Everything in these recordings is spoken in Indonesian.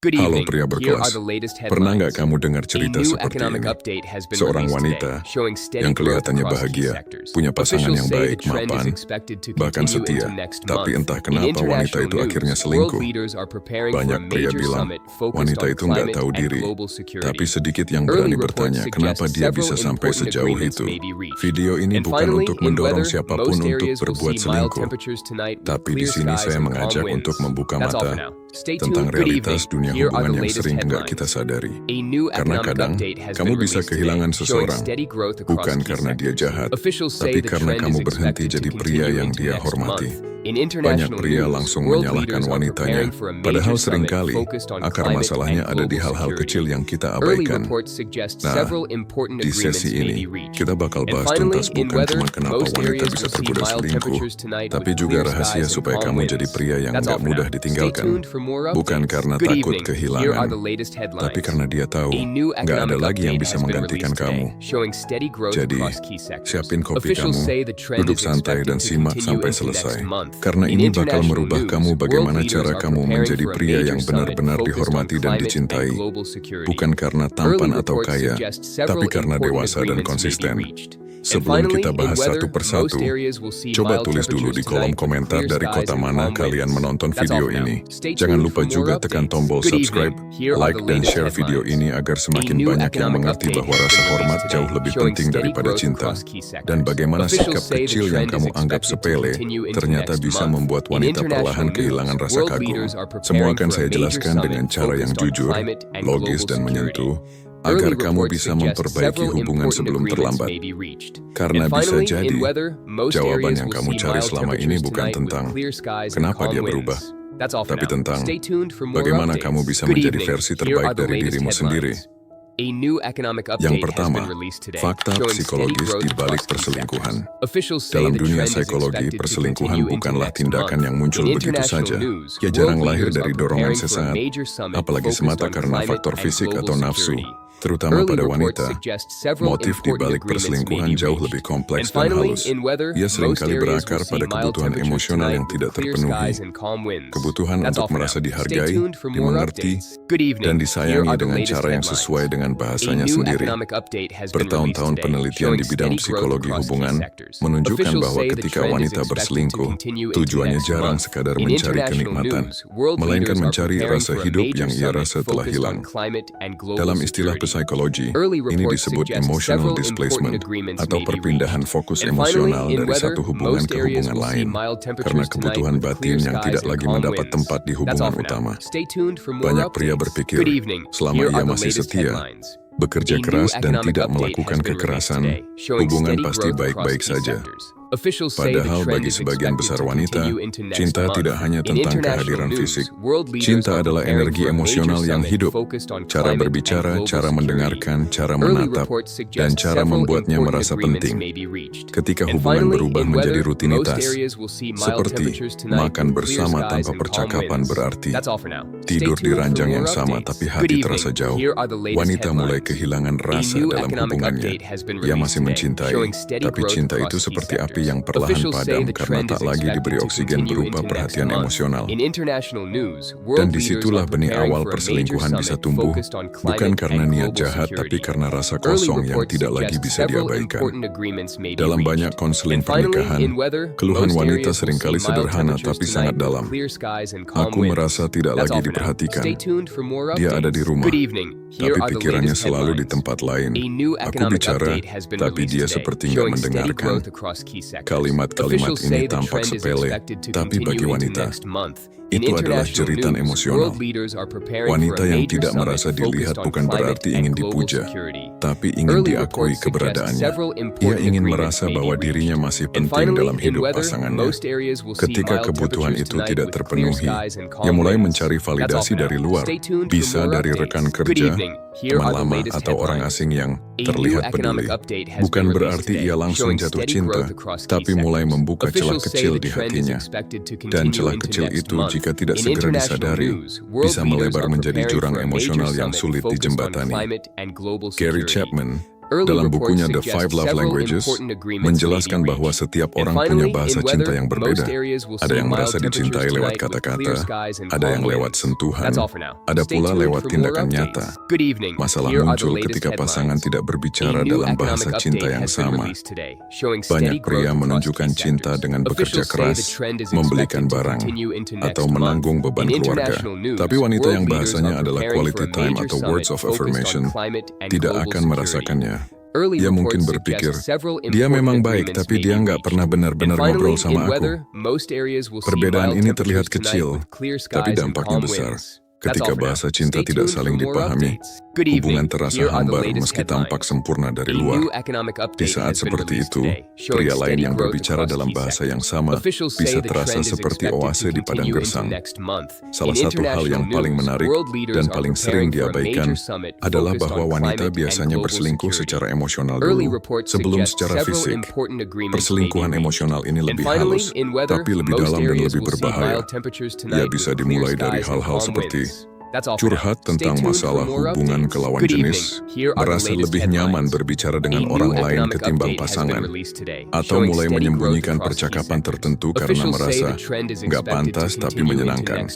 Halo pria berkelas, pernah nggak kamu dengar cerita seperti ini? Seorang wanita yang kelihatannya bahagia, punya pasangan yang baik, mapan, bahkan setia. Tapi entah kenapa wanita itu akhirnya selingkuh. Banyak pria bilang, wanita itu nggak tahu diri. Tapi sedikit yang berani bertanya, kenapa dia bisa sampai sejauh itu? Video ini bukan untuk mendorong siapapun untuk berbuat selingkuh. Tapi di sini saya mengajak untuk membuka mata tentang realitas dunia hubungan yang sering nggak kita sadari. Karena kadang, kamu bisa kehilangan seseorang, bukan karena dia jahat, tapi karena kamu berhenti jadi pria yang dia hormati. Banyak pria langsung menyalahkan wanitanya, padahal seringkali akar masalahnya ada di hal-hal kecil yang kita abaikan. Nah, di sesi ini, kita bakal bahas tuntas bukan cuma kenapa wanita bisa tergoda selingkuh, tapi juga rahasia supaya kamu jadi pria yang nggak mudah ditinggalkan. Bukan karena takut kehilangan, tapi karena dia tahu nggak ada lagi yang bisa menggantikan kamu. Jadi, siapin kopi kamu, duduk santai dan simak sampai selesai. Karena ini bakal merubah kamu bagaimana cara kamu menjadi pria yang benar-benar dihormati dan dicintai. Bukan karena tampan atau kaya, tapi karena dewasa dan konsisten. Sebelum kita bahas satu persatu, coba tulis dulu di kolom komentar dari kota mana kalian menonton video ini. Jangan lupa juga tekan tombol subscribe, like, dan share video ini agar semakin banyak yang mengerti bahwa rasa hormat jauh lebih penting daripada cinta. Dan bagaimana sikap kecil yang kamu anggap sepele, ternyata bisa membuat wanita perlahan kehilangan rasa kagum. Semua akan saya jelaskan dengan cara yang jujur, logis, dan menyentuh, agar kamu bisa memperbaiki hubungan sebelum terlambat. Karena bisa jadi, jawaban yang kamu cari selama ini bukan tentang kenapa dia berubah, tapi tentang bagaimana kamu bisa menjadi versi terbaik dari dirimu sendiri. Yang pertama, fakta psikologis di balik perselingkuhan. Dalam dunia psikologi, perselingkuhan bukanlah tindakan yang muncul begitu saja. Ia jarang lahir dari dorongan sesaat, apalagi semata karena faktor fisik atau nafsu. Terutama pada wanita, motif di balik perselingkuhan jauh lebih kompleks dan halus. Ia seringkali berakar pada kebutuhan emosional yang tidak terpenuhi, kebutuhan untuk merasa dihargai, dimengerti, dan disayangi dengan cara yang sesuai dengan bahasanya sendiri. Bertahun-tahun penelitian di bidang psikologi hubungan menunjukkan bahwa ketika wanita berselingkuh, tujuannya jarang sekadar mencari kenikmatan, melainkan mencari rasa hidup yang ia rasa telah hilang. Dalam istilah psikologi, ini disebut emotional displacement atau perpindahan fokus emosional dari satu hubungan ke hubungan lain karena kebutuhan batin yang tidak lagi mendapat tempat di hubungan utama. Banyak pria berpikir, selama ia masih setia, bekerja keras dan tidak melakukan kekerasan, hubungan pasti baik-baik saja. Padahal bagi sebagian besar wanita, cinta tidak hanya tentang kehadiran fisik. Cinta adalah energi emosional yang hidup. Cara berbicara, cara mendengarkan, cara menatap, dan cara membuatnya merasa penting. Ketika hubungan berubah menjadi rutinitas, seperti makan bersama tanpa percakapan berarti, tidur di ranjang yang sama tapi hati terasa jauh, wanita mulai kehilangan rasa dalam hubungannya. Ia masih mencintai, tapi cinta itu seperti api yang perlahan padam karena tak lagi diberi oksigen berupa perhatian emosional. Dan disitulah benih awal perselingkuhan bisa tumbuh, bukan karena niat jahat tapi karena rasa kosong yang tidak lagi bisa diabaikan. Dalam banyak konseling pernikahan, keluhan wanita seringkali sederhana tapi sangat dalam. Aku merasa tidak lagi diperhatikan. Dia ada di rumah, tapi pikirannya selalu di tempat lain. Aku bicara, tapi dia seperti nggak mendengarkan. Kalimat-kalimat ini tampak sepele, tapi bagi wanita, itu adalah jeritan emosional. Wanita yang tidak merasa dilihat bukan berarti ingin dipuja, tapi ingin diakui keberadaannya. Ia ingin merasa bahwa dirinya masih penting dalam hidup pasangannya. Ketika kebutuhan itu tidak terpenuhi, ia mulai mencari validasi dari luar, bisa dari rekan kerja, teman lama, atau orang asing yang terlihat peduli. Bukan berarti ia langsung jatuh cinta, tapi mulai membuka celah kecil di hatinya. Dan celah kecil itu jika tidak segera disadari, bisa melebar menjadi jurang emosional yang sulit dijembatani. Gary Chapman, dalam bukunya The Five Love Languages, menjelaskan bahwa setiap orang punya bahasa cinta yang berbeda. Ada yang merasa dicintai lewat kata-kata, ada yang lewat sentuhan, ada pula lewat tindakan nyata. Masalah muncul ketika pasangan tidak berbicara dalam bahasa cinta yang sama. Banyak pria menunjukkan cinta dengan bekerja keras, membelikan barang, atau menanggung beban keluarga. Tapi wanita yang bahasanya adalah quality time atau words of affirmation tidak akan merasakannya. Dia mungkin berpikir, dia memang baik tapi dia nggak pernah benar-benar ngobrol sama aku. Perbedaan ini terlihat kecil, tapi dampaknya besar. Ketika bahasa cinta tidak saling dipahami, hubungan terasa hambar meski tampak sempurna dari luar. Di saat seperti itu, pria lain yang berbicara dalam bahasa yang sama bisa terasa seperti oase di padang gersang. Salah satu hal yang paling menarik dan paling sering diabaikan adalah bahwa wanita biasanya berselingkuh secara emosional dulu, sebelum secara fisik. Perselingkuhan emosional ini lebih halus, tapi lebih dalam dan lebih berbahaya. Ia bisa dimulai dari hal-hal seperti curhat tentang masalah hubungan ke lawan jenis, merasa lebih nyaman berbicara dengan orang lain ketimbang pasangan, atau mulai menyembunyikan percakapan tertentu karena merasa nggak pantas tapi menyenangkan.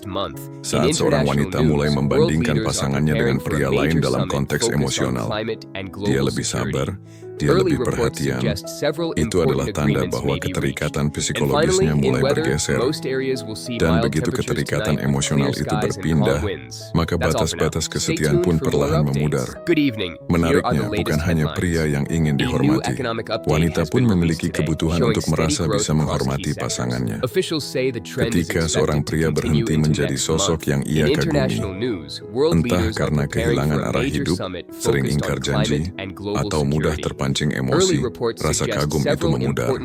Saat seorang wanita mulai membandingkan pasangannya dengan pria lain dalam konteks emosional, dia lebih sabar, dia lebih perhatian, itu adalah tanda bahwa keterikatan psikologisnya mulai bergeser. Dan begitu keterikatan emosional itu berpindah, maka batas-batas kesetiaan pun perlahan memudar. Menariknya, bukan hanya pria yang ingin dihormati. Wanita pun memiliki kebutuhan untuk merasa bisa menghormati pasangannya. Ketika seorang pria berhenti menjadi sosok yang ia kagumi, entah karena kehilangan arah hidup, sering ingkar janji, atau mudah terpancing emosi, rasa kagum itu memudar.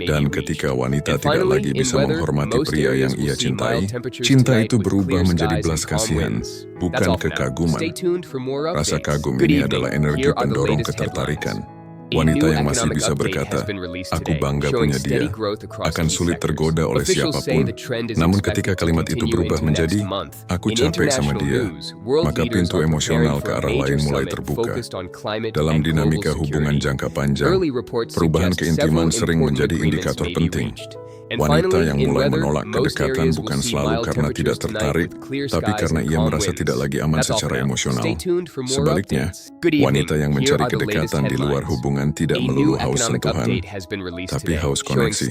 Dan ketika wanita tidak lagi bisa menghormati pria yang ia cintai, cinta itu berubah menjadi belas kasihan, bukan kekaguman. Rasa kagum ini adalah energi pendorong ketertarikan. Wanita yang masih bisa berkata, aku bangga punya dia, akan sulit tergoda oleh siapapun. Namun ketika kalimat itu berubah menjadi, aku capek sama dia, maka pintu emosional ke arah lain mulai terbuka. Dalam dinamika hubungan jangka panjang, perubahan keintiman sering menjadi indikator penting. Wanita yang mulai menolak kedekatan bukan selalu karena tidak tertarik, tapi karena ia merasa tidak lagi aman secara emosional. Sebaliknya, wanita yang mencari kedekatan di luar hubungan tidak melulu haus sentuhan, tapi haus koneksi.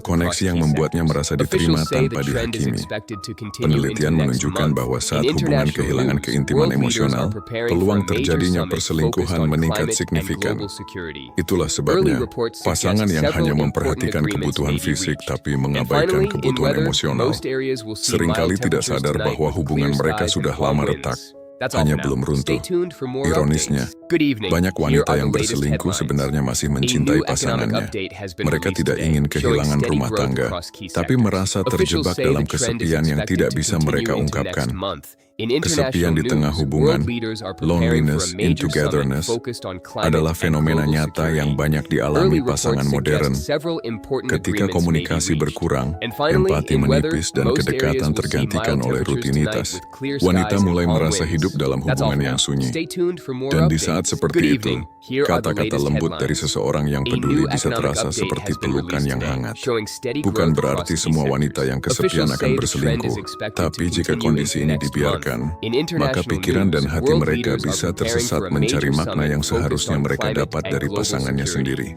Koneksi yang membuatnya merasa diterima tanpa dihakimi. Penelitian menunjukkan bahwa saat hubungan kehilangan keintiman emosional, peluang terjadinya perselingkuhan meningkat signifikan. Itulah sebabnya, pasangan yang hanya memperhatikan kebutuhan fisik tapi mengabaikan kebutuhan emosional, seringkali tidak sadar bahwa hubungan mereka sudah lama retak, hanya belum runtuh. Ironisnya, banyak wanita yang berselingkuh sebenarnya masih mencintai pasangannya. Mereka tidak ingin kehilangan rumah tangga, tapi merasa terjebak dalam kesepian yang tidak bisa mereka ungkapkan. Kesepian di tengah hubungan, loneliness in togetherness, adalah fenomena nyata yang banyak dialami pasangan modern. Ketika komunikasi berkurang, empati menipis dan kedekatan tergantikan oleh rutinitas, wanita mulai merasa hidup dalam hubungan yang sunyi. Dan di saat seperti itu, kata-kata lembut dari seseorang yang peduli bisa terasa seperti pelukan yang hangat. Bukan berarti semua wanita yang kesepian akan berselingkuh, tapi jika kondisi ini dibiarkan, maka pikiran dan hati mereka bisa tersesat mencari makna yang seharusnya mereka dapat dari pasangannya sendiri.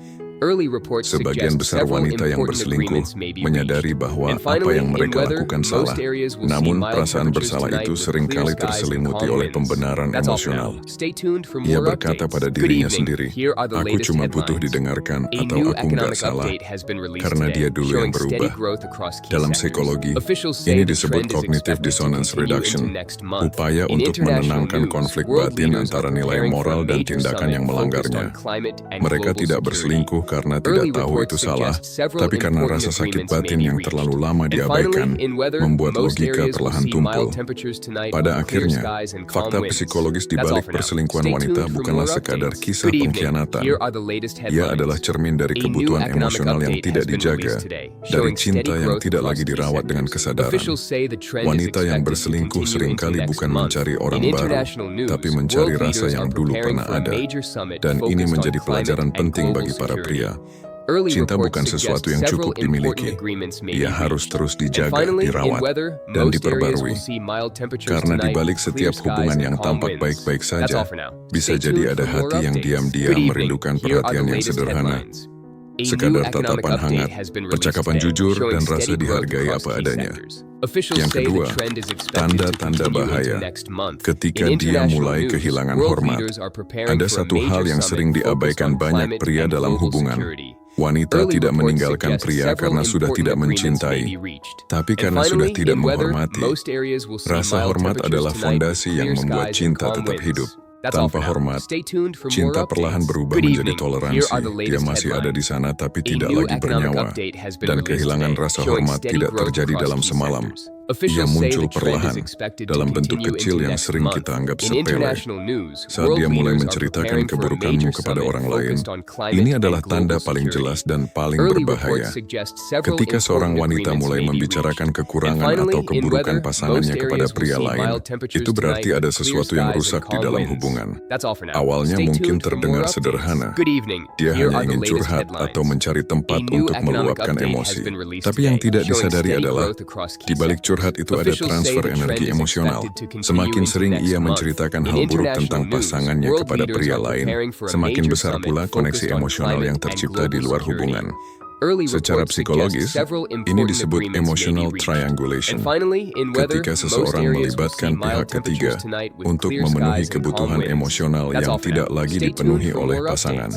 Sebagian besar wanita yang berselingkuh menyadari bahwa apa yang mereka lakukan salah, namun perasaan bersalah itu seringkali terselimuti oleh pembenaran emosional. Ia berkata pada dirinya sendiri, aku cuma butuh didengarkan atau aku nggak salah, karena dia dulu yang berubah. Dalam psikologi, ini disebut cognitive dissonance reduction, upaya untuk menenangkan konflik batin antara nilai moral dan tindakan yang melanggarnya. Mereka tidak berselingkuh karena tidak tahu itu salah, tapi karena rasa sakit batin yang terlalu lama diabaikan, membuat logika perlahan tumpul. Pada akhirnya, fakta psikologis di balik perselingkuhan wanita bukanlah sekadar kisah pengkhianatan. Ia adalah cermin dari kebutuhan emosional yang tidak dijaga, dari cinta yang tidak lagi dirawat dengan kesadaran. Wanita yang berselingkuh seringkali bukan mencari orang baru, tapi mencari rasa yang dulu pernah ada. Dan ini menjadi pelajaran penting bagi para pria. Cinta bukan sesuatu yang cukup dimiliki. Ia harus terus dijaga, dirawat, dan diperbarui. Karena di balik setiap hubungan yang tampak baik-baik saja, bisa jadi ada hati yang diam-diam merindukan perhatian yang sederhana. Sekadar tatapan hangat, percakapan jujur, dan rasa dihargai apa adanya. Yang kedua, tanda-tanda bahaya. Ketika dia mulai kehilangan hormat, ada satu hal yang sering diabaikan banyak pria dalam hubungan. Wanita tidak meninggalkan pria karena sudah tidak mencintai, tapi karena sudah tidak menghormati. Rasa hormat adalah fondasi yang membuat cinta tetap hidup. Tanpa hormat, cinta perlahan berubah menjadi toleransi. Dia masih ada di sana tapi tidak lagi bernyawa. Dan kehilangan rasa hormat tidak terjadi dalam semalam. Ia muncul perlahan, dalam bentuk kecil yang sering kita anggap sepele. Saat dia mulai menceritakan keburukanmu kepada orang lain, ini adalah tanda paling jelas dan paling berbahaya. Ketika seorang wanita mulai membicarakan kekurangan atau keburukan pasangannya kepada pria lain, itu berarti ada sesuatu yang rusak di dalam hubungan. Awalnya mungkin terdengar sederhana. Dia hanya ingin curhat atau mencari tempat untuk meluapkan emosi. Tapi yang tidak disadari adalah, di balik curhat itu ada transfer energi emosional. Semakin sering ia menceritakan hal buruk tentang pasangannya kepada pria lain, semakin besar pula koneksi emosional yang tercipta di luar hubungan. Secara psikologis, ini disebut emotional triangulation. Ketika seseorang melibatkan pihak ketiga untuk memenuhi kebutuhan emosional yang tidak lagi dipenuhi oleh pasangan.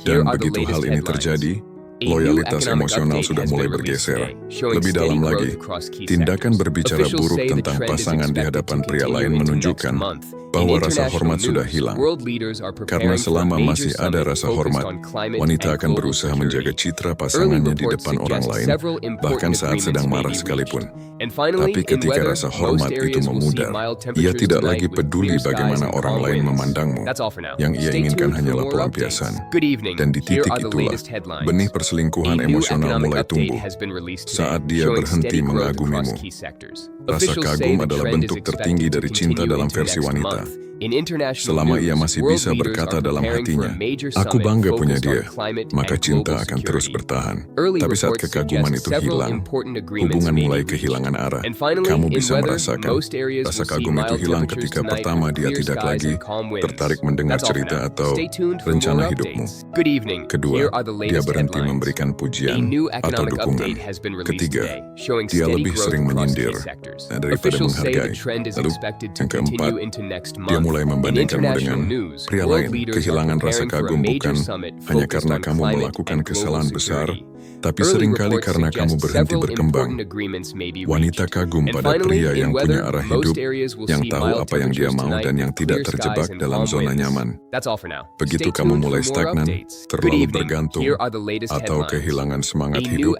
Dan begitu hal ini terjadi, loyalitas emosional sudah mulai bergeser. Lebih dalam lagi, tindakan berbicara buruk tentang pasangan di hadapan pria lain menunjukkan bahwa rasa hormat sudah hilang. Karena selama masih ada rasa hormat, wanita akan berusaha menjaga citra pasangannya di depan orang lain, bahkan saat sedang marah sekalipun. Tapi ketika rasa hormat itu memudar, ia tidak lagi peduli bagaimana orang lain memandangmu. Yang ia inginkan hanyalah pelampiasan. Dan di titik itulah, benih perselingkuhan emosional mulai tumbuh. Saat dia berhenti mengagumimu. Rasa kagum adalah bentuk tertinggi dari cinta dalam versi wanita. Selama ia masih bisa berkata dalam hatinya, "Aku bangga punya dia," maka cinta akan terus bertahan. Tapi saat kekaguman itu hilang, hubungan mulai kehilangan arah. Kamu bisa merasakan rasa kagum itu hilang ketika pertama dia tidak lagi tertarik mendengar cerita atau rencana hidupmu. Kedua, dia berhenti memberikan pujian atau dukungan. Ketiga, dia lebih sering menyindir daripada menghargai. Lalu, yang keempat, dia mulai membandingkanmu dengan pria lain. Kehilangan rasa kagum bukan hanya karena kamu melakukan kesalahan besar, tapi seringkali karena kamu berhenti berkembang. Wanita kagum pada pria yang punya arah hidup, yang tahu apa yang dia mau dan yang tidak terjebak dalam zona nyaman. Begitu kamu mulai stagnan, terlalu bergantung, atau kehilangan semangat hidup,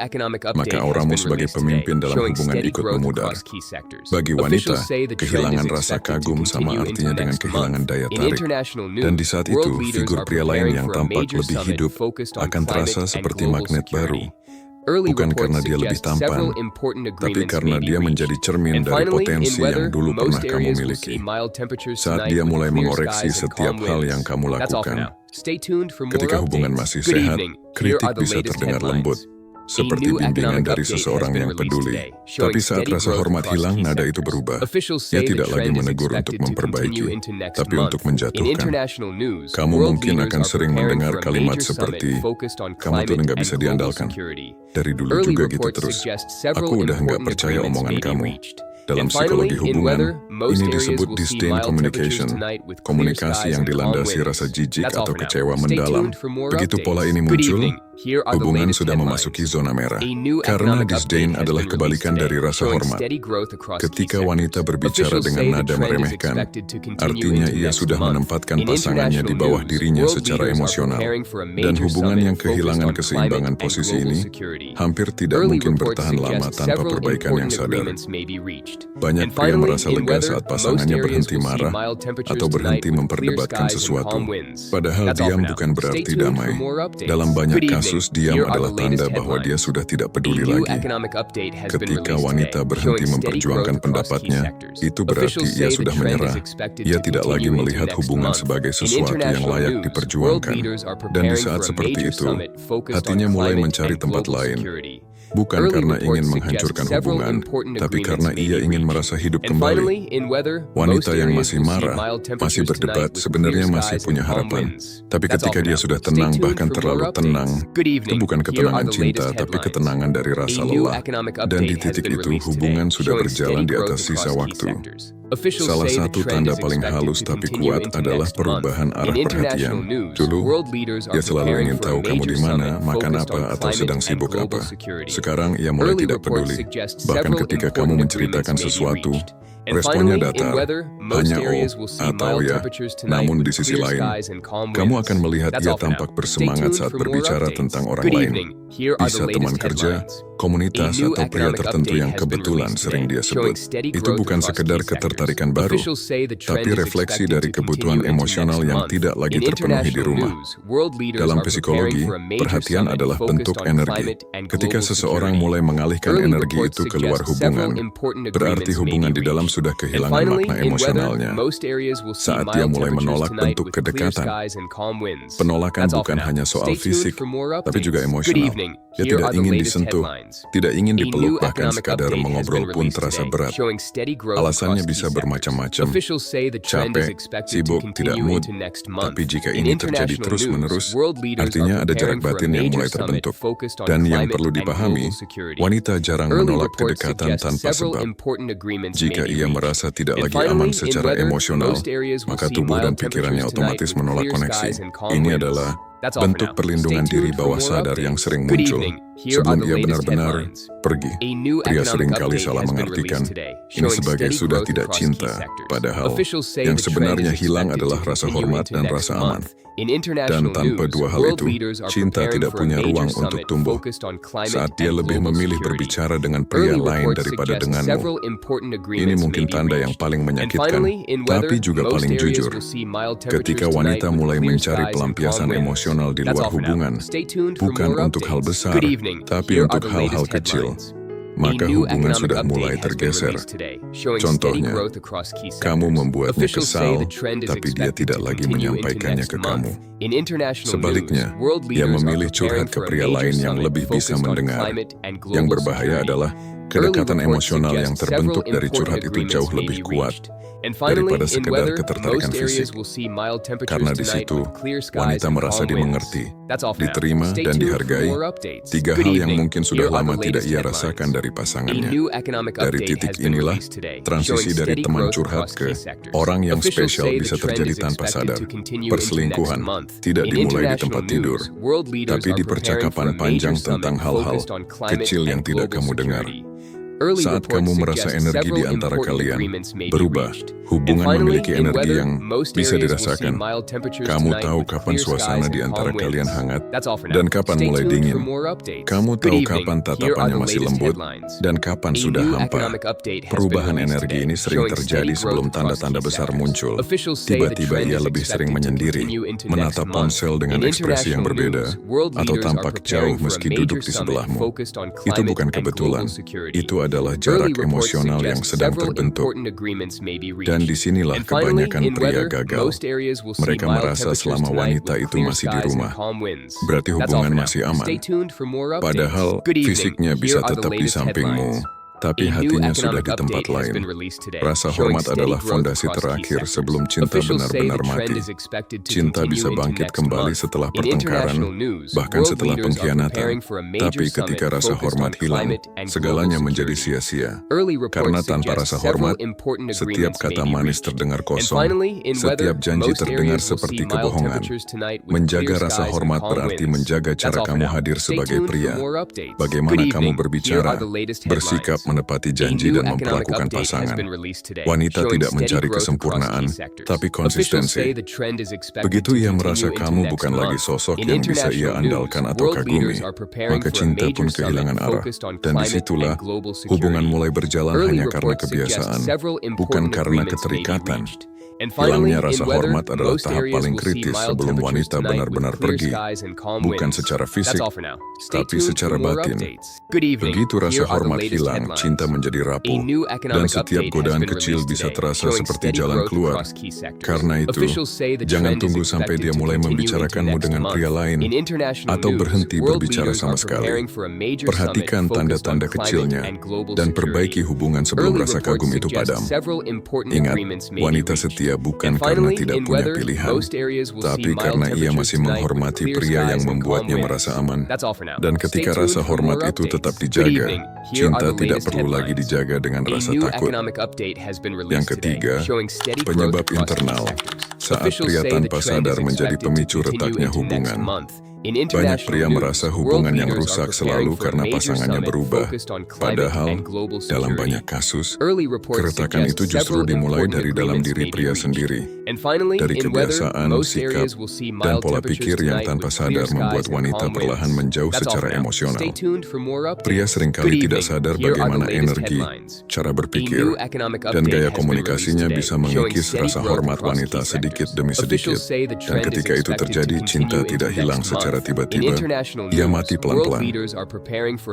maka auramu sebagai pemimpin dalam hubungan ikut memudar. Bagi wanita, kehilangan rasa kagum sama artinya dengan kehilangan daya tarik. Dan di saat itu, figur pria lain yang tampak lebih hidup akan terasa seperti magnet baru. Bukan karena dia lebih tampan, tapi karena dia menjadi cermin dari potensi yang dulu pernah kamu miliki. Saat dia mulai mengoreksi setiap hal yang kamu lakukan, ketika hubungan masih sehat, kritik bisa terdengar lembut, seperti bimbingan dari seseorang yang peduli. Tapi saat rasa hormat hilang, nada itu berubah. Ia tidak lagi menegur untuk memperbaiki, tapi untuk menjatuhkan. Kamu mungkin akan sering mendengar kalimat seperti, "Kamu tuh nggak bisa diandalkan. Dari dulu juga gitu terus. Aku udah nggak percaya omongan kamu." Dalam psikologi hubungan, ini disebut disdain communication, komunikasi yang dilandasi rasa jijik atau kecewa mendalam. Begitu pola ini muncul, hubungan sudah memasuki zona merah. Karena disdain adalah kebalikan dari rasa hormat. Ketika wanita berbicara dengan nada meremehkan, artinya ia sudah menempatkan pasangannya di bawah dirinya secara emosional. Dan hubungan yang kehilangan keseimbangan posisi ini hampir tidak mungkin bertahan lama tanpa perbaikan yang sadar. Banyak pria merasa lega saat pasangannya berhenti marah atau berhenti memperdebatkan sesuatu. Padahal diam bukan berarti damai. Dalam banyak kasus, diam adalah tanda bahwa dia sudah tidak peduli lagi. Ketika wanita berhenti memperjuangkan pendapatnya, itu berarti ia sudah menyerah. Ia tidak lagi melihat hubungan sebagai sesuatu yang layak diperjuangkan. Dan di saat seperti itu, hatinya mulai mencari tempat lain. Bukan karena ingin menghancurkan hubungan, tapi karena ia ingin merasa hidup kembali. Wanita yang masih marah, masih berdebat, sebenarnya masih punya harapan. Tapi ketika dia sudah tenang, bahkan terlalu tenang, itu bukan ketenangan cinta, tapi ketenangan dari rasa lelah. Dan di titik itu, hubungan sudah berjalan di atas sisa waktu. Salah satu tanda paling halus tapi kuat adalah perubahan arah perhatian. Dulu, dia selalu ingin tahu kamu di mana, makan apa, atau sedang sibuk apa. Sekarang ia mulai tidak peduli. Bahkan ketika kamu menceritakan sesuatu, responnya datar, hanya "oh" atau "ya". Namun di sisi lain, kamu akan melihat ia tampak bersemangat saat berbicara tentang orang lain. Bisa teman kerja, komunitas, atau pria tertentu yang kebetulan sering dia sebut. Itu bukan sekedar ketertarikan baru, tapi refleksi dari kebutuhan emosional yang tidak lagi terpenuhi di rumah. Dalam psikologi, perhatian adalah bentuk energi. Ketika seseorang mulai mengalihkan energi itu keluar hubungan, berarti hubungan di dalam sudah kehilangan makna emosionalnya. Saat dia mulai menolak bentuk kedekatan, penolakan bukan hanya soal fisik, tapi juga emosional. Dia tidak ingin disentuh, tidak ingin dipeluk, bahkan sekadar mengobrol pun terasa berat. Alasannya bisa bermacam-macam, capek, sibuk, tidak mood. Tapi jika ini terjadi terus-menerus, artinya ada jarak batin yang mulai terbentuk. Dan yang perlu dipahami, wanita jarang menolak kedekatan tanpa sebab. Jika ia merasa tidak lagi aman secara emosional, maka tubuh dan pikirannya otomatis menolak koneksi. Ini adalah bentuk perlindungan diri bawah sadar yang sering muncul sebelum ia benar-benar pergi. Pria seringkali salah mengartikan ini sebagai sudah tidak cinta, padahal yang sebenarnya hilang adalah rasa hormat dan rasa aman. Dan tanpa dua hal itu, cinta tidak punya ruang untuk tumbuh. Saat dia lebih memilih berbicara dengan pria lain daripada denganmu, ini mungkin tanda yang paling menyakitkan, tapi juga paling jujur. Ketika wanita mulai mencari pelampiasan emosional di luar hubungan, bukan untuk hal besar, tapi untuk hal-hal kecil, maka hubungan sudah mulai tergeser. Contohnya, kamu membuatnya kesal, tapi dia tidak lagi menyampaikannya ke kamu. Sebaliknya, dia memilih curhat ke pria lain yang lebih bisa mendengar. Yang berbahaya adalah kedekatan emosional yang terbentuk dari curhat itu jauh lebih kuat daripada sekedar ketertarikan fisik. Karena di situ, wanita merasa dimengerti, diterima, dan dihargai. Tiga hal yang mungkin sudah lama tidak ia rasakan dari pasangannya. Dari titik inilah, transisi dari teman curhat ke orang yang spesial bisa terjadi tanpa sadar. Perselingkuhan tidak dimulai di tempat tidur, tapi di percakapan panjang tentang hal-hal kecil yang tidak kamu dengar. Saat kamu merasa energi di antara kalian berubah, hubungan memiliki energi yang bisa dirasakan. Kamu tahu kapan suasana di antara kalian hangat dan kapan mulai dingin. Kamu tahu kapan tatapannya masih lembut dan kapan sudah hampa. Perubahan energi ini sering terjadi sebelum tanda-tanda besar muncul. Tiba-tiba ia lebih sering menyendiri, menatap ponsel dengan ekspresi yang berbeda, atau tampak jauh meski duduk di sebelahmu. Itu bukan kebetulan. Itu adalah jarak emosional yang sedang terbentuk. Dan disinilah kebanyakan pria gagal. Mereka merasa selama wanita itu masih di rumah, berarti hubungan masih aman. Padahal fisiknya bisa tetap di sampingmu, tapi hatinya sudah di tempat lain. Rasa hormat adalah fondasi terakhir sebelum cinta benar-benar mati. Cinta bisa bangkit kembali setelah pertengkaran, bahkan setelah pengkhianatan. Tapi ketika rasa hormat hilang, segalanya menjadi sia-sia. Karena tanpa rasa hormat, setiap kata manis terdengar kosong, setiap janji terdengar seperti kebohongan. Menjaga rasa hormat berarti menjaga cara kamu hadir sebagai pria. Bagaimana kamu berbicara, bersikap, menepati janji dan memperlakukan pasangan. Wanita tidak mencari kesempurnaan, tapi konsistensi. Begitu ia merasa kamu bukan lagi sosok yang bisa ia andalkan atau kagumi, maka cinta pun kehilangan arah. Dan disitulah hubungan mulai berjalan hanya karena kebiasaan, bukan karena keterikatan. Hilangnya rasa hormat adalah tahap paling kritis sebelum wanita benar-benar pergi, bukan secara fisik, tapi secara batin. Begitu rasa hormat hilang, cinta menjadi rapuh, dan setiap godaan kecil bisa terasa seperti jalan keluar. Karena itu, jangan tunggu sampai dia mulai membicarakanmu dengan pria lain, atau berhenti berbicara sama sekali. Perhatikan tanda-tanda kecilnya, dan perbaiki hubungan sebelum rasa kagum itu padam. Ingat, wanita setia bukan karena tidak punya pilihan, tapi karena ia masih menghormati pria yang membuatnya merasa aman. Dan ketika rasa hormat itu tetap dijaga, cinta tidak perlu lagi dijaga dengan rasa takut. Yang ketiga, penyebab internal. Saat pria tanpa sadar menjadi pemicu retaknya hubungan. Banyak pria merasa hubungan yang rusak selalu karena pasangannya berubah. Padahal, dalam banyak kasus, keretakan itu justru dimulai dari dalam diri pria sendiri. Dari kebiasaan, sikap, dan pola pikir yang tanpa sadar membuat wanita perlahan menjauh secara emosional. Pria seringkali tidak sadar bagaimana energi, cara berpikir, dan gaya komunikasinya bisa mengikis rasa hormat wanita sedikit demi sedikit. Dan ketika itu terjadi, cinta tidak hilang secara tiba-tiba, ia mati pelan-pelan.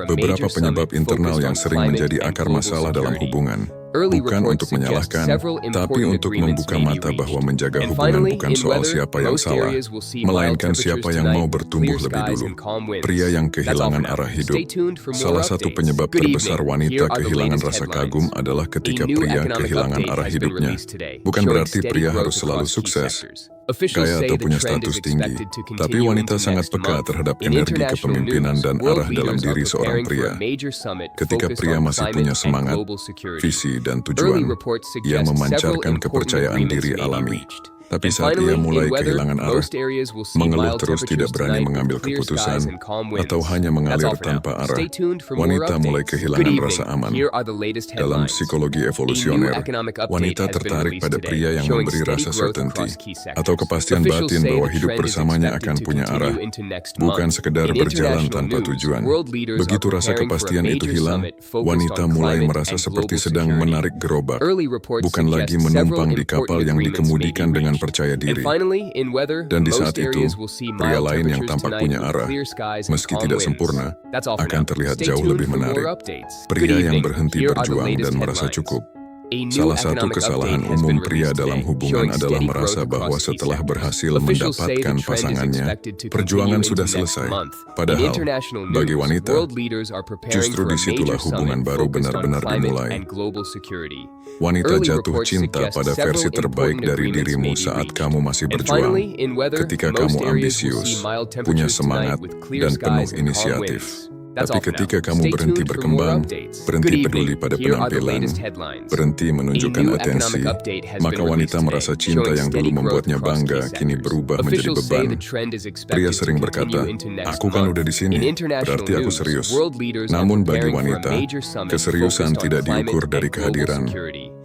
Beberapa penyebab internal yang sering menjadi akar masalah dalam hubungan. Bukan untuk menyalahkan, tapi untuk membuka mata bahwa menjaga hubungan bukan soal siapa yang salah, melainkan siapa yang mau bertumbuh lebih dulu. Pria yang kehilangan arah hidup. Salah satu penyebab terbesar wanita kehilangan rasa kagum adalah ketika pria kehilangan arah hidupnya. Bukan berarti pria harus selalu sukses, kaya atau punya status tinggi, tapi wanita sangat peka terhadap energi kepemimpinan dan arah dalam diri seorang pria. Ketika pria masih punya semangat, visi, dan tujuan, ia memancarkan kepercayaan diri alami. Tapi saat ia mulai kehilangan arah, mengeluh terus tidak berani mengambil keputusan, atau hanya mengalir tanpa arah, wanita mulai kehilangan rasa aman. Dalam psikologi evolusioner, wanita tertarik pada pria yang memberi rasa certainty, atau kepastian batin bahwa hidup bersamanya akan punya arah, bukan sekedar berjalan tanpa tujuan. Begitu rasa kepastian itu hilang, wanita mulai merasa seperti sedang menarik gerobak, bukan lagi menumpang di kapal yang dikemudikan dengan percaya diri. Dan di saat itu, pria lain yang tampak punya arah, meski tidak sempurna, akan terlihat jauh lebih menarik. Pria yang berhenti berjuang dan merasa cukup. Salah satu kesalahan umum pria dalam hubungan adalah merasa bahwa setelah berhasil mendapatkan pasangannya, perjuangan sudah selesai. Padahal, bagi wanita, justru disitulah hubungan baru benar-benar dimulai. Wanita jatuh cinta pada versi terbaik dari dirimu saat kamu masih berjuang, ketika kamu ambisius, punya semangat, dan penuh inisiatif. Tapi ketika kamu berhenti berkembang, berhenti peduli pada penampilan, berhenti menunjukkan atensi, maka wanita merasa cinta yang dulu membuatnya bangga kini berubah menjadi beban. Pria sering berkata, "Aku kan udah di sini, berarti aku serius." Namun bagi wanita, keseriusan tidak diukur dari kehadiran,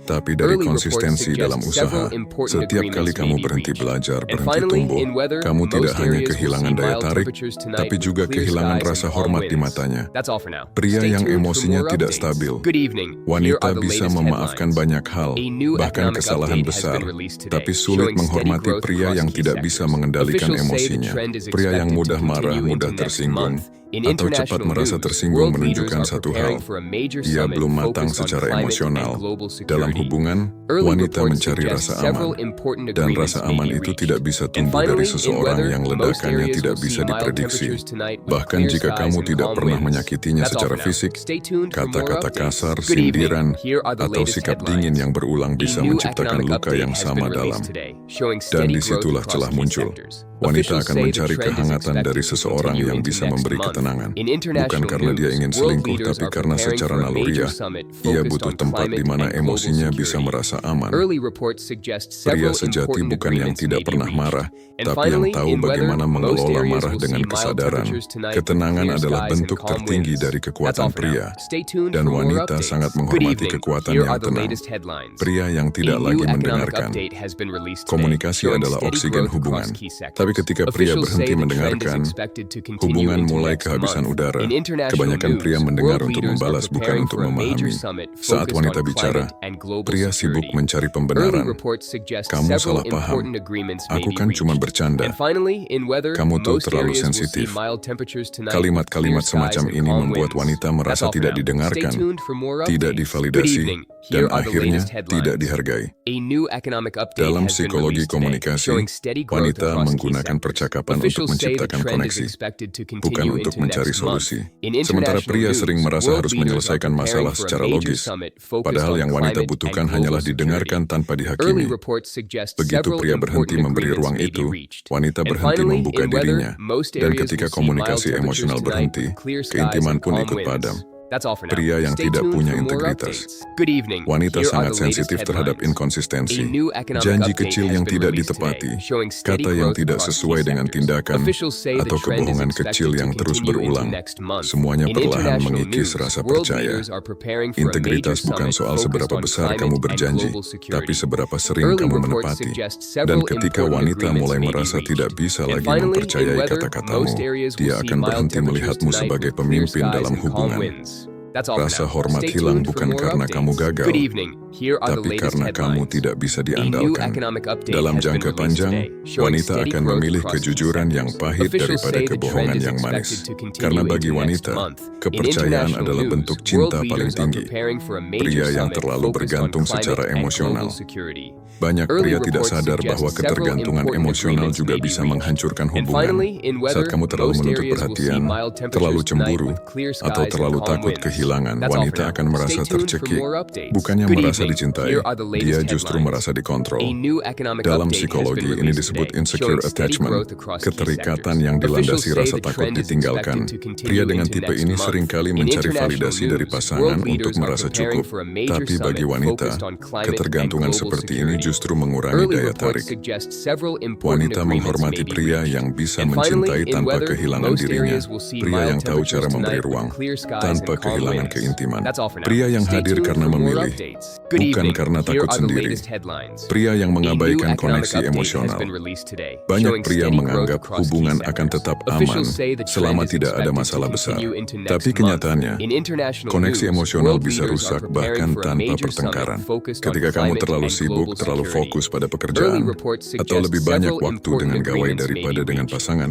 tapi dari konsistensi dalam usaha. Setiap kali kamu berhenti belajar, berhenti tumbuh, kamu tidak hanya kehilangan daya tarik, tapi juga kehilangan rasa hormat di matanya. Pria yang emosinya tidak stabil. Wanita bisa memaafkan banyak hal, bahkan kesalahan besar, tapi sulit menghormati pria yang tidak bisa mengendalikan emosinya. Pria yang mudah marah, mudah tersinggung, atau cepat merasa tersinggung menunjukkan satu hal, ia belum matang secara emosional. Dalam hubungan, wanita mencari rasa aman, dan rasa aman itu tidak bisa tumbuh dari seseorang yang ledakannya tidak bisa diprediksi. Bahkan jika kamu tidak pernah menyakitinya secara fisik, kata-kata kasar, sindiran, atau sikap dingin yang berulang bisa menciptakan luka yang sama dalam. Dan disitulah celah muncul. Wanita akan mencari kehangatan dari seseorang yang bisa memberi ketenangan. Bukan karena dia ingin selingkuh, tapi karena secara naluriah, ia butuh tempat di mana emosinya bisa merasa aman. Pria sejati bukan yang tidak pernah marah, tapi yang tahu bagaimana mengelola marah dengan kesadaran. Ketenangan adalah bentuk tertinggi dari kekuatan pria, dan wanita sangat menghormati kekuatan yang tenang. Pria yang tidak lagi mendengarkan. Komunikasi adalah oksigen hubungan. Tapi ketika pria berhenti mendengarkan, hubungan mulai kehabisan udara. Kebanyakan pria mendengar untuk membalas, bukan untuk memahami. Saat wanita bicara, pria sibuk mencari pembenaran. Kamu salah paham. Aku kan cuma bercanda. Kamu tuh terlalu sensitif. Kalimat-kalimat semacam ini membuat wanita merasa tidak didengarkan, tidak divalidasi, dan akhirnya tidak dihargai. Dalam psikologi komunikasi, wanita menggunakan percakapan untuk menciptakan koneksi, bukan untuk mencari solusi. Sementara pria sering merasa harus menyelesaikan masalah secara logis, padahal yang wanita butuhkan hanyalah didengarkan tanpa dihakimi. Begitu pria berhenti memberi ruang itu, wanita berhenti membuka dirinya, dan ketika komunikasi emosional berhenti, keintiman pun ikut padam. Pria yang tidak punya integritas. Wanita sangat sensitif terhadap inkonsistensi, janji kecil yang tidak ditepati, kata yang tidak sesuai dengan tindakan, atau kebohongan kecil yang terus berulang. Semuanya perlahan mengikis rasa percaya. Integritas bukan soal seberapa besar kamu berjanji, tapi seberapa sering kamu menepati. Dan ketika wanita mulai merasa tidak bisa lagi mempercayai kata-katamu, dia akan berhenti melihatmu sebagai pemimpin dalam hubungan. Rasa hormat hilang bukan karena kamu gagal, tapi karena kamu tidak bisa diandalkan. Dalam jangka panjang, wanita akan memilih kejujuran yang pahit daripada kebohongan yang manis. Karena bagi wanita, kepercayaan adalah bentuk cinta paling tinggi. Pria yang terlalu bergantung secara emosional. Banyak pria tidak sadar bahwa ketergantungan emosional juga bisa menghancurkan hubungan. Saat kamu terlalu menuntut perhatian, terlalu cemburu, atau terlalu takut kehilangan, wanita akan merasa tercekik. Bukannya merasa dicintai, dia justru merasa dikontrol. Dalam psikologi, ini disebut insecure attachment, keterikatan yang dilandasi rasa takut ditinggalkan. Pria dengan tipe ini seringkali mencari validasi dari pasangan untuk merasa cukup. Tapi bagi wanita, ketergantungan seperti ini justru mengurangi daya tarik. Wanita menghormati pria yang bisa mencintai tanpa kehilangan dirinya. Pria yang tahu cara memberi ruang, tanpa kehilangan keintiman. Pria yang hadir karena memilih, bukan karena takut sendiri. Pria yang mengabaikan koneksi emosional. Banyak pria menganggap hubungan akan tetap aman selama tidak ada masalah besar. Tapi kenyataannya, koneksi emosional bisa rusak bahkan tanpa pertengkaran. Ketika kamu terlalu sibuk, terlalu fokus pada pekerjaan, atau lebih banyak waktu dengan gawai daripada dengan pasangan,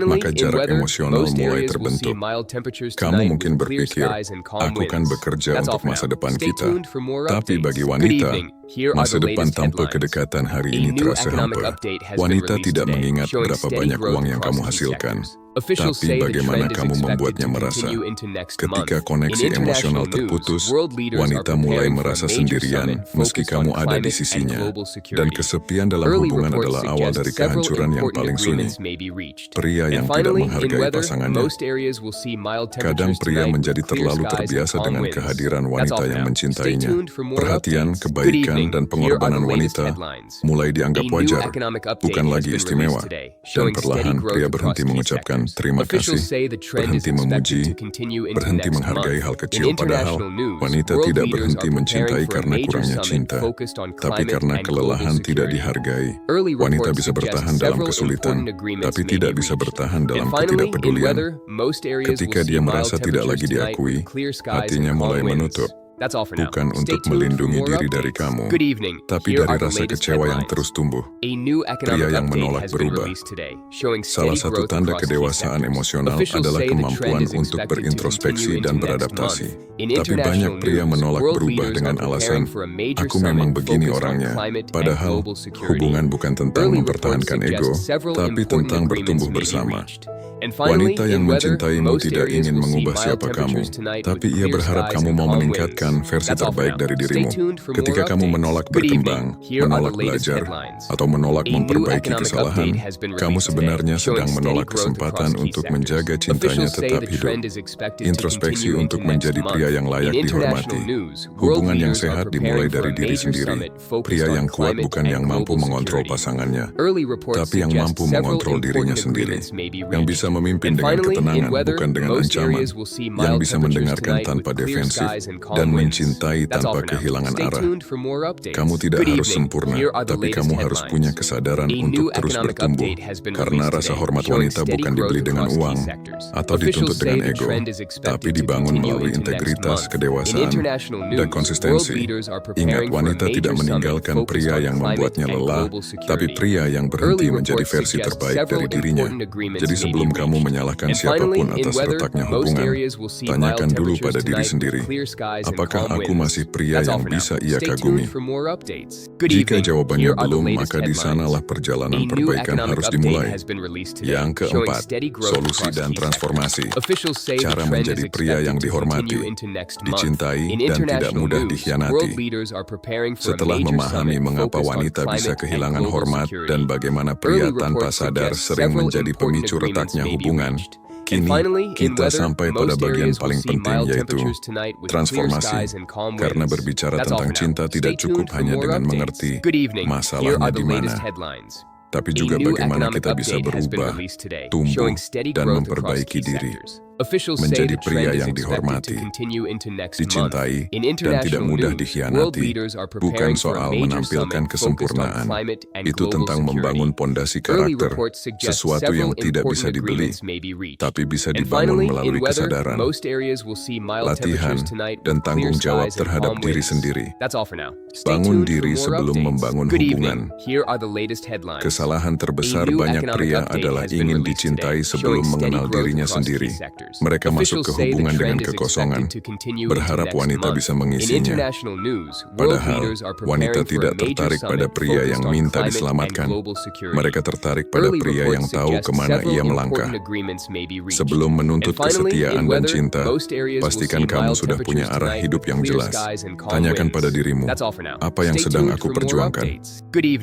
maka jarak emosional mulai terbentuk. Kamu mungkin berpikir, aku kan bekerja untuk masa depan kita. Tapi bagi wanita, masa depan tanpa kedekatan hari ini terasa hampa. Wanita tidak mengingat berapa banyak uang yang kamu hasilkan, tapi bagaimana kamu membuatnya merasa. Ketika koneksi emosional terputus, wanita mulai merasa sendirian meski kamu ada di sisinya. Dan kesepian dalam hubungan adalah awal dari kehancuran yang paling sunyi. Pria yang tidak menghargai pasangannya. Kadang pria menjadi terlalu terbiasa dengan kehadiran wanita yang mencintainya. Perhatian, kebaikan, dan pengorbanan wanita mulai dianggap wajar, bukan lagi istimewa. Dan perlahan pria berhenti mengucapkan terima kasih, berhenti memuji, berhenti menghargai hal kecil. Padahal wanita tidak berhenti mencintai karena kurangnya cinta, tapi karena kelelahan tidak dihargai. Wanita bisa bertahan dalam kesulitan, tapi tidak bisa bertahan dalam ketidakpedulian. Ketika dia merasa tidak lagi diakui, hatinya mulai menutup. bukan untuk melindungi diri dari kamu, tapi dari rasa kecewa yang terus tumbuh. Pria yang menolak berubah. Salah satu tanda kedewasaan emosional adalah kemampuan untuk berintrospeksi dan beradaptasi. Tapi banyak pria menolak berubah dengan alasan, aku memang begini orangnya. Padahal, hubungan bukan tentang mempertahankan ego, tapi tentang bertumbuh bersama. Wanita yang mencintaimu tidak ingin mengubah siapa kamu, tapi ia berharap kamu mau meningkatkan versi terbaik dari dirimu. Ketika kamu menolak berkembang, menolak belajar, atau menolak memperbaiki kesalahan, kamu sebenarnya sedang menolak kesempatan untuk menjaga cintanya tetap hidup. Introspeksi untuk menjadi pria yang layak dihormati. Hubungan yang sehat dimulai dari diri sendiri. Pria yang kuat bukan yang mampu mengontrol pasangannya, tapi yang mampu mengontrol dirinya sendiri. Yang bisa memimpin dengan ketenangan, bukan dengan ancaman, yang bisa mendengarkan tanpa defensif, dan mencintai tanpa kehilangan arah. Kamu tidak harus sempurna, tapi kamu harus punya kesadaran untuk terus bertumbuh, karena rasa hormat wanita bukan dibeli dengan uang, atau dituntut dengan ego, tapi dibangun melalui integritas, kedewasaan, dan konsistensi. Ingat, wanita tidak meninggalkan pria yang membuatnya lelah, tapi pria yang berhenti menjadi versi terbaik dari dirinya. Jadi sebelum kamu menyalahkan siapapun atas retaknya hubungan, tanyakan dulu pada diri sendiri, apakah aku masih pria yang bisa ia kagumi? Jika jawabannya belum, maka di sanalah perjalanan perbaikan harus dimulai. Yang keempat, solusi dan transformasi. Cara menjadi pria yang dihormati, dicintai, dan tidak mudah dikhianati. Setelah memahami mengapa wanita bisa kehilangan hormat dan bagaimana pria tanpa sadar sering menjadi pemicu retaknya hubungan, kini kita sampai pada bagian paling penting, yaitu transformasi. Karena berbicara tentang cinta tidak cukup hanya dengan mengerti masalahnya di mana, tapi juga bagaimana kita bisa berubah, tumbuh, dan memperbaiki diri. Menjadi pria yang dihormati, dicintai, dan tidak mudah dikhianati, bukan soal menampilkan kesempurnaan. Itu tentang membangun pondasi karakter, sesuatu yang tidak bisa dibeli, tapi bisa dibangun melalui kesadaran, latihan, dan tanggung jawab terhadap diri sendiri. Bangun diri sebelum membangun hubungan. Kesalahan terbesar banyak pria adalah ingin dicintai sebelum mengenal dirinya sendiri. Mereka masuk ke hubungan dengan kekosongan, berharap wanita bisa mengisinya. Padahal, wanita tidak tertarik pada pria yang minta diselamatkan. Mereka tertarik pada pria yang tahu kemana ia melangkah. Sebelum menuntut kesetiaan dan cinta, pastikan kamu sudah punya arah hidup yang jelas. Tanyakan pada dirimu, apa yang sedang aku perjuangkan?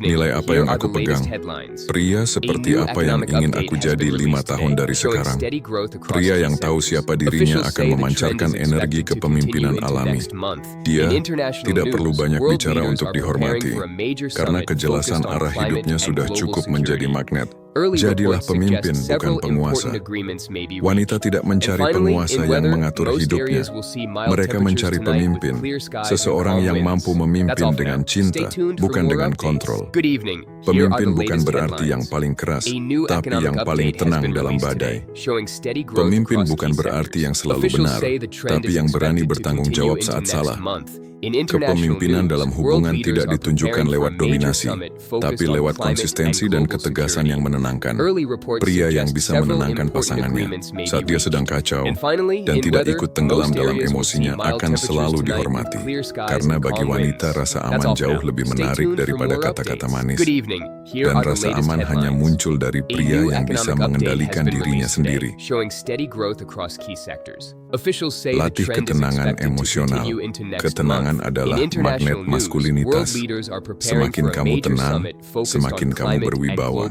Nilai apa yang aku pegang? Pria seperti apa yang ingin aku jadi 5 tahun dari sekarang? Pria yang tahu siapa dirinya akan memancarkan energi kepemimpinan alami. Dia tidak perlu banyak bicara untuk dihormati, karena kejelasan arah hidupnya sudah cukup menjadi magnet. Jadilah pemimpin, bukan penguasa. Wanita tidak mencari penguasa yang mengatur hidupnya. Mereka mencari pemimpin, seseorang yang mampu memimpin dengan cinta, bukan dengan kontrol. Pemimpin bukan berarti yang paling keras, tapi yang paling tenang dalam badai. Pemimpin bukan berarti yang selalu benar, tapi yang berani bertanggung jawab saat salah. Kepemimpinan dalam hubungan tidak ditunjukkan lewat dominasi, tapi lewat konsistensi dan ketegasan yang menenangkan. Pria yang bisa menenangkan pasangannya saat dia sedang kacau dan tidak ikut tenggelam dalam emosinya akan selalu dihormati. Karena bagi wanita, rasa aman jauh lebih menarik daripada kata-kata manis. Dan rasa aman hanya muncul dari pria yang bisa mengendalikan dirinya sendiri. Latih ketenangan emosional. Ketenangan adalah magnet maskulinitas. Semakin kamu tenang, semakin kamu berwibawa.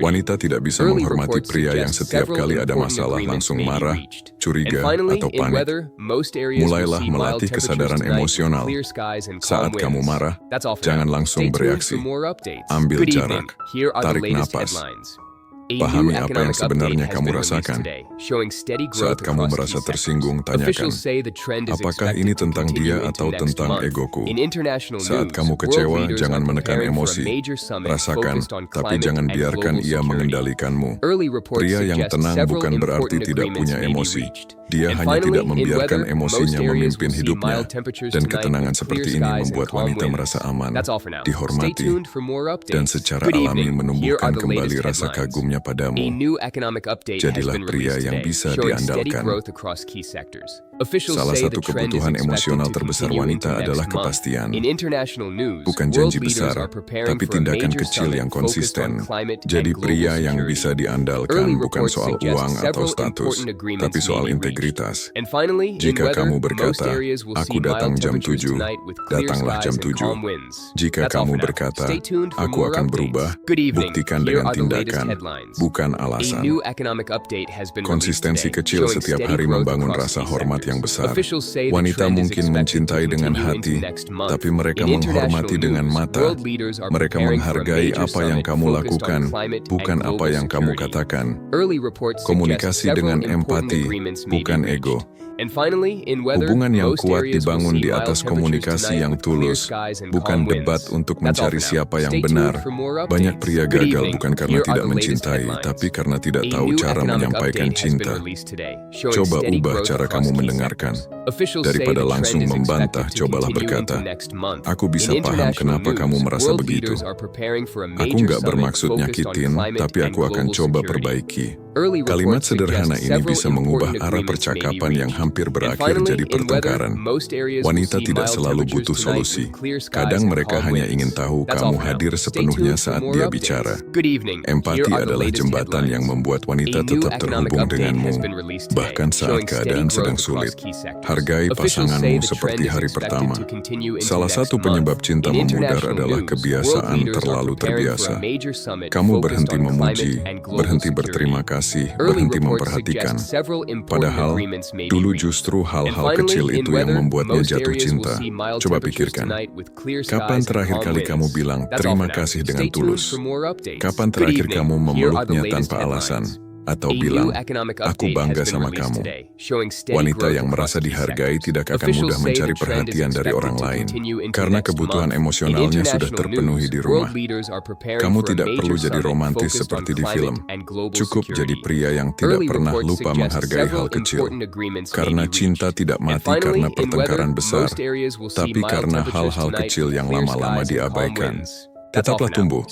Wanita tidak bisa menghormati pria yang setiap kali ada masalah langsung marah, curiga, atau panik. Mulailah melatih kesadaran emosional. Saat kamu marah, jangan langsung bereaksi. Ambil jarak, tarik napas. Pahami apa yang sebenarnya kamu rasakan. Saat kamu merasa tersinggung, tanyakan, apakah ini tentang dia atau tentang egoku? Saat kamu kecewa, jangan menekan emosi. Rasakan, tapi jangan biarkan ia mengendalikanmu. Pria yang tenang bukan berarti tidak punya emosi. Dia hanya tidak membiarkan emosinya memimpin hidupnya. Dan ketenangan seperti ini membuat wanita merasa aman, dihormati, dan secara alami menumbuhkan kembali rasa kagumnya padamu. Jadilah pria yang bisa diandalkan. Salah satu kebutuhan emosional terbesar wanita adalah kepastian. Bukan janji besar, tapi tindakan kecil yang konsisten. Jadi pria yang bisa diandalkan bukan soal uang atau status, tapi soal integritas. Jika kamu berkata, aku datang jam 7, datanglah jam 7. Jika kamu berkata, aku akan berubah, buktikan dengan tindakan, bukan alasan. Konsistensi kecil setiap hari membangun rasa hormat yang besar. Wanita mungkin mencintai dengan hati, tapi mereka menghormati dengan mata. Mereka menghargai apa yang kamu lakukan, bukan apa yang kamu katakan. Komunikasi dengan empati, bukan ego. Hubungan yang kuat dibangun di atas komunikasi yang tulus, bukan debat untuk mencari siapa yang benar. Banyak pria gagal bukan karena tidak mencintai, tapi karena tidak tahu cara menyampaikan cinta. Coba ubah cara kamu mendengarkan. Daripada langsung membantah, cobalah berkata, aku bisa paham kenapa kamu merasa begitu. Aku nggak bermaksud nyakitin, tapi aku akan coba perbaiki. Kalimat sederhana ini bisa mengubah arah percakapan yang hampir berakhir jadi pertengkaran. Wanita tidak selalu butuh solusi. Kadang mereka hanya ingin tahu kamu hadir sepenuhnya saat dia bicara. Empati adalah jembatan yang membuat wanita tetap terhubung denganmu, bahkan saat keadaan sedang sulit. Hargai pasanganmu seperti hari pertama. Salah satu penyebab cinta memudar adalah kebiasaan terlalu terbiasa. Kamu berhenti memuji, berhenti berterima kasih, berhenti memperhatikan. Padahal, dulu justru hal-hal kecil itu yang membuatnya jatuh cinta. Coba pikirkan, kapan terakhir kali kamu bilang terima kasih dengan tulus? Kapan terakhir kamu memeluknya tanpa alasan? Atau bilang, aku bangga sama kamu. Wanita yang merasa dihargai tidak akan mudah mencari perhatian dari orang lain, karena kebutuhan emosionalnya sudah terpenuhi di rumah. Kamu tidak perlu jadi romantis seperti di film. Cukup jadi pria yang tidak pernah lupa menghargai hal kecil. Karena cinta tidak mati karena pertengkaran besar, tapi karena hal-hal kecil yang lama-lama diabaikan. Tetaplah tumbuh,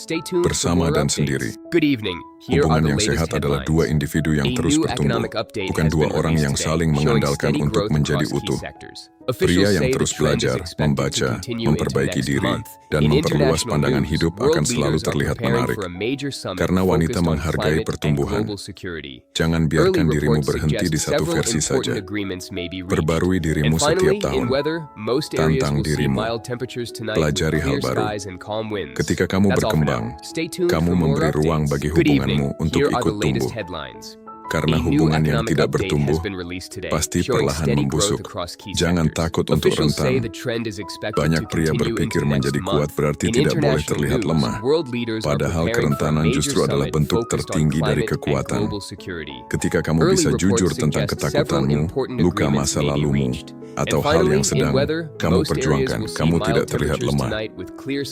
bersama dan sendiri. Hubungan yang sehat adalah dua individu yang terus bertumbuh, bukan dua orang yang saling mengandalkan untuk menjadi utuh. Pria yang terus belajar, membaca, memperbaiki diri, dan memperluas pandangan hidup akan selalu terlihat menarik. Karena wanita menghargai pertumbuhan. Jangan biarkan dirimu berhenti di satu versi saja. Perbarui dirimu setiap tahun. Tantang dirimu. Pelajari hal baru. Ketika kamu berkembang, kamu memberi ruang bagi hubunganmu untuk ikut tumbuh. Karena hubungan yang tidak bertumbuh pasti perlahan membusuk. Jangan takut untuk rentang. Banyak pria berpikir menjadi kuat berarti tidak boleh terlihat lemah. Padahal kerentanan justru adalah bentuk tertinggi dari kekuatan. Ketika kamu bisa jujur tentang ketakutanmu, luka masa lalumu, atau hal yang sedang kamu perjuangkan, kamu tidak terlihat lemah.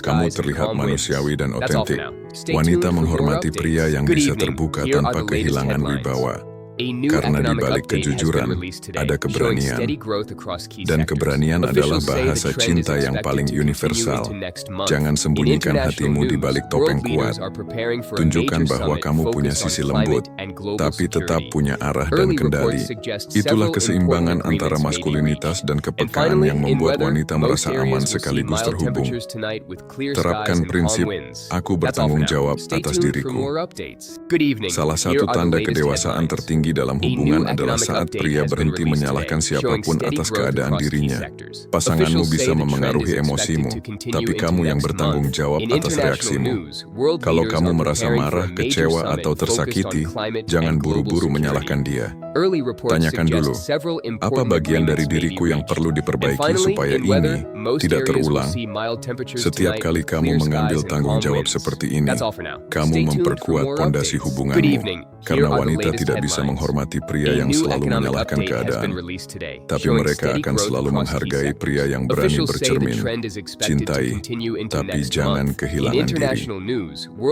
Kamu terlihat manusiawi dan otentik. Wanita menghormati pria yang bisa terbuka tanpa kehilangan wibawa. Karena di balik kejujuran ada keberanian, dan keberanian adalah bahasa cinta yang paling universal. Jangan sembunyikan hatimu di balik topeng kuat. Tunjukkan bahwa kamu punya sisi lembut, tapi tetap punya arah dan kendali. Itulah keseimbangan antara maskulinitas dan kepekaan yang membuat wanita merasa aman sekaligus terhubung. Terapkan prinsip, aku bertanggung jawab atas diriku. Salah satu tanda kedewasaan tertinggi dalam hubungan adalah saat pria berhenti menyalahkan siapapun atas keadaan dirinya. Pasanganmu bisa memengaruhi emosimu, tapi kamu yang bertanggung jawab atas reaksimu. Kalau kamu merasa marah, kecewa, atau tersakiti, jangan buru-buru menyalahkan dia. Tanyakan dulu, apa bagian dari diriku yang perlu diperbaiki supaya ini tidak terulang? Setiap kali kamu mengambil tanggung jawab seperti ini, kamu memperkuat pondasi hubunganmu. Karena wanita tidak bisa menghormati pria yang selalu menyalahkan keadaan, tapi mereka akan selalu menghargai pria yang berani bercermin. Cintai, tapi jangan kehilangan diri.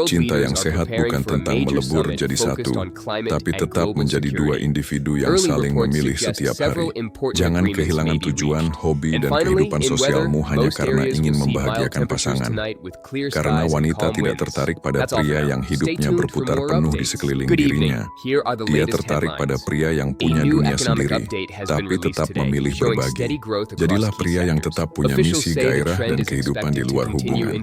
Cinta yang sehat bukan tentang melebur jadi satu, tapi tetap menjadi dua individu yang saling memilih setiap hari. Jangan kehilangan tujuan, hobi, dan kehidupan sosialmu hanya karena ingin membahagiakan pasangan. Karena wanita tidak tertarik pada pria yang hidupnya berputar penuh di sekeliling dirinya. Dia tertarik pada pria yang punya dunia sendiri, tapi tetap memilih berbagi. Jadilah pria yang tetap punya misi, gairah, dan kehidupan di luar hubungan.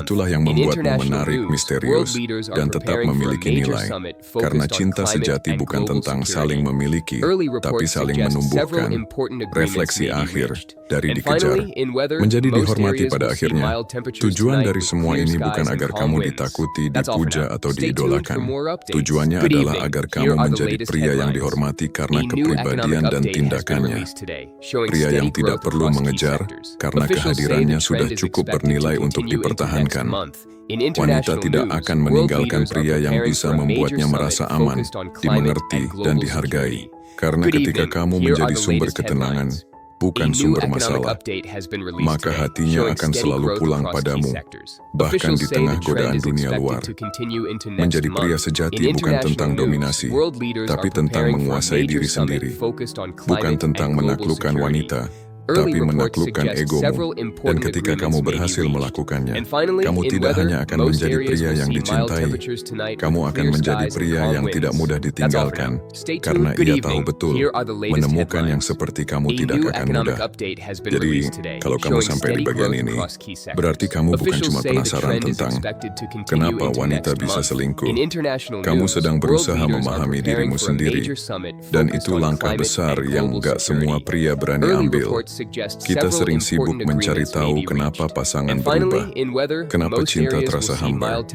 Itulah yang membuatmu menarik, misterius, dan tetap memiliki nilai. Karena cinta sejati bukan tentang saling memiliki, tapi saling menumbuhkan. Refleksi akhir dari dikejar, menjadi dihormati pada akhirnya. Tujuan dari semua ini bukan agar kamu ditakuti, dipuja, atau diidolakan. Tujuannya adalah agar kamu menjadi pria yang dihormati karena kepribadian dan tindakannya. Pria yang tidak perlu mengejar, karena kehadirannya sudah cukup bernilai untuk dipertahankan. Wanita tidak akan meninggalkan pria yang bisa membuatnya merasa aman, dimengerti, dan dihargai. Karena ketika kamu menjadi sumber ketenangan, bukan sumber masalah, maka hatinya akan selalu pulang padamu, bahkan di tengah godaan dunia luar. Menjadi pria sejati bukan tentang dominasi, tapi tentang menguasai diri sendiri. Bukan tentang menaklukkan wanita, tapi menaklukkan egomu. Dan ketika kamu berhasil melakukannya, kamu tidak hanya akan menjadi pria yang dicintai, kamu akan menjadi pria yang tidak mudah ditinggalkan, karena ia tahu betul, menemukan yang seperti kamu tidak akan mudah. Jadi, kalau kamu sampai di bagian ini, berarti kamu bukan cuma penasaran tentang kenapa wanita bisa selingkuh. Kamu sedang berusaha memahami dirimu sendiri, dan itu langkah besar yang gak semua pria berani ambil. Kita sering sibuk mencari tahu kenapa pasangan berubah, kenapa cinta terasa hambar,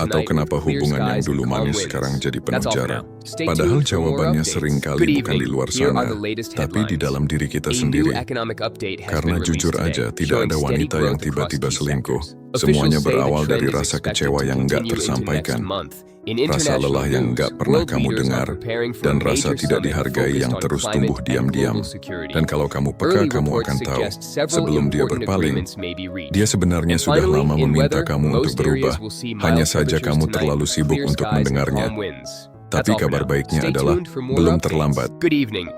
atau kenapa hubungan yang dulu manis sekarang jadi penuh jarak. Padahal jawabannya seringkali bukan di luar sana, tapi di dalam diri kita sendiri. Karena jujur aja, tidak ada wanita yang tiba-tiba selingkuh. Semuanya berawal dari rasa kecewa yang nggak tersampaikan, rasa lelah yang nggak pernah kamu dengar, dan rasa tidak dihargai yang terus tumbuh diam-diam. Dan kalau kamu peka, kamu akan tahu, sebelum dia berpaling, dia sebenarnya sudah lama meminta kamu untuk berubah, hanya saja kamu terlalu sibuk untuk mendengarnya. Tapi kabar baiknya adalah, belum terlambat.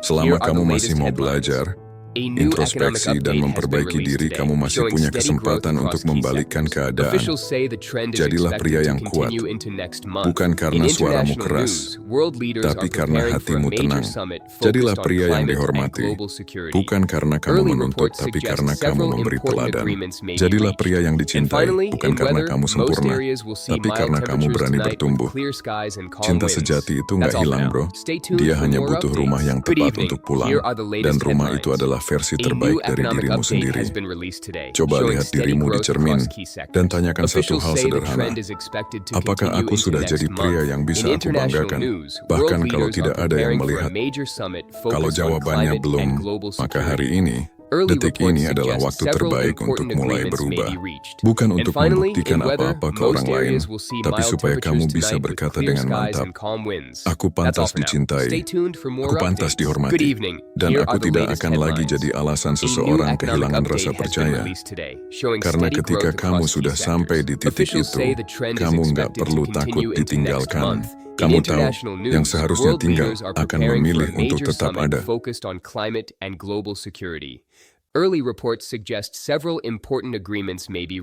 Selama kamu masih mau belajar, introspeksi, dan memperbaiki diri, kamu masih punya kesempatan untuk membalikkan keadaan. Jadilah pria yang kuat, bukan karena suaramu keras, tapi karena hatimu tenang. Jadilah pria yang dihormati, bukan karena kamu menuntut, tapi karena kamu memberi teladan. Jadilah pria yang dicintai, bukan karena kamu sempurna, tapi karena kamu berani bertumbuh. Cinta sejati itu nggak hilang, bro. Dia hanya butuh rumah yang tepat untuk pulang, dan rumah itu adalah versi terbaik dari dirimu sendiri. Coba lihat dirimu di cermin dan tanyakan satu hal sederhana. Apakah aku sudah jadi pria yang bisa aku banggakan, bahkan kalau tidak ada yang melihat? Kalau jawabannya belum, maka hari ini, detik ini adalah waktu terbaik untuk mulai berubah. Bukan untuk membuktikan apa-apa ke orang lain, tapi supaya kamu bisa berkata dengan mantap, aku pantas dicintai, aku pantas dihormati, dan aku tidak akan lagi jadi alasan seseorang kehilangan rasa percaya. Karena ketika kamu sudah sampai di titik itu, kamu nggak perlu takut ditinggalkan. Kamu tahu, yang seharusnya tinggal akan memilih untuk tetap ada. Early reports suggest several important agreements may be